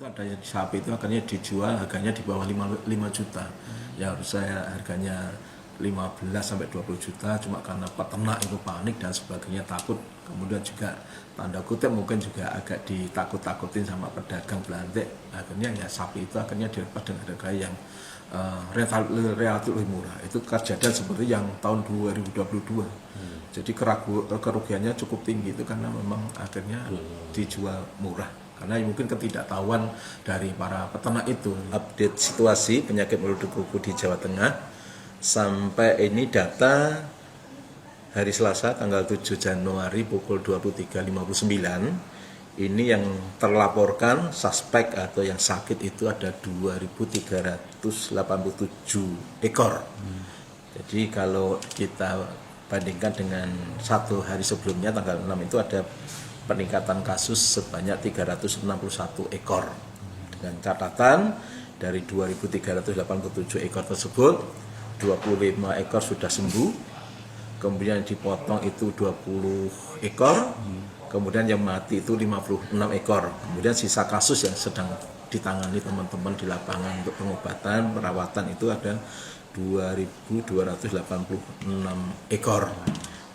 Ada yang sapi itu akhirnya dijual harganya di bawah 5 juta. Ya harus saya harganya 15 sampai 20 juta, cuma karena peternak itu panik dan sebagainya, takut. Kemudian juga tanda kutip mungkin juga agak ditakut-takutin sama pedagang belantik. Akhirnya ya sapi itu akhirnya dilepas dengan harga yang relatif lebih murah. Itu kejadian seperti yang tahun 2022. Jadi kerugiannya cukup tinggi itu karena memang akhirnya dijual murah. Karena mungkin ketidaktahuan dari para peternak itu. Update situasi penyakit mulut kuku di Jawa Tengah sampai ini data hari Selasa tanggal 7 Januari pukul 23.59. Ini yang terlaporkan suspek atau yang sakit itu ada 2.387 ekor. Jadi kalau kita bandingkan dengan satu hari sebelumnya tanggal 6 itu ada peningkatan kasus sebanyak 361 ekor. Dengan catatan dari 2.387 ekor tersebut 25 ekor sudah sembuh, kemudian dipotong itu 20 ekor, kemudian yang mati itu 56 ekor. Kemudian sisa kasus yang sedang ditangani teman-teman di lapangan untuk pengobatan, perawatan itu ada 2.286 ekor.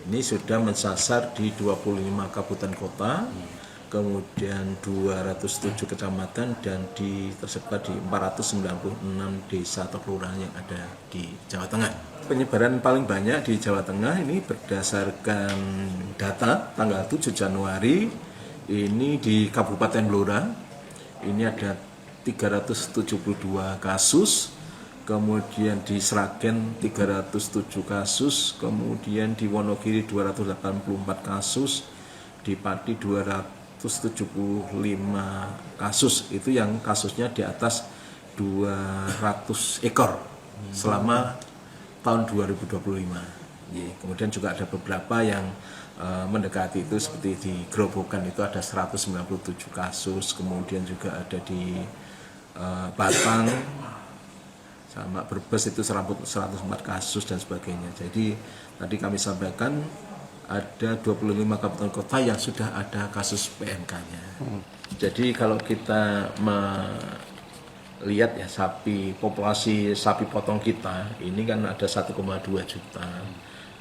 Ini sudah mensasar di 25 kabupaten kota, kemudian 207 kecamatan dan tersebar di 496 desa atau kelurahan yang ada di Jawa Tengah. Penyebaran paling banyak di Jawa Tengah ini berdasarkan data tanggal 7 Januari ini di Kabupaten Blora ini ada 372 kasus. Kemudian di Sragen 307 kasus, kemudian di Wonogiri 284 kasus, di Pati 275 kasus. Itu yang kasusnya di atas 200 ekor selama tahun 2025. Kemudian juga ada beberapa yang mendekati itu seperti di Grobogan itu ada 197 kasus, kemudian juga ada di Batang sama Brebes itu 104 kasus dan sebagainya. Jadi tadi kami sampaikan ada 25 kabupaten kota yang sudah ada kasus PMK-nya. Jadi kalau kita melihat ya populasi sapi potong kita ini kan ada 1,2 juta,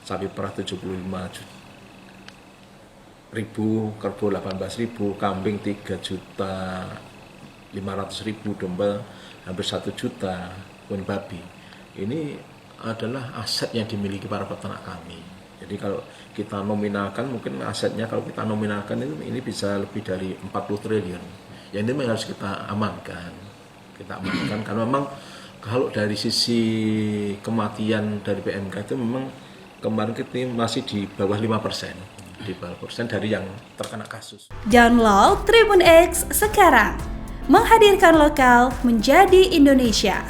sapi perah 75.000, kerbau 18.000, kambing 3.500.000, domba hampir 1 juta. Babi ini adalah aset yang dimiliki para peternak kami. Jadi kalau kita nominalkan mungkin asetnya kalau kita nominalkan ini bisa lebih dari 40 triliun. Ya ini memang harus kita amankan. Karena memang kalau dari sisi kematian dari PMK itu memang kemarin kita masih di bawah 5%. Di bawah persen dari yang terkena kasus. Download Tribun X sekarang. Menghadirkan lokal menjadi Indonesia.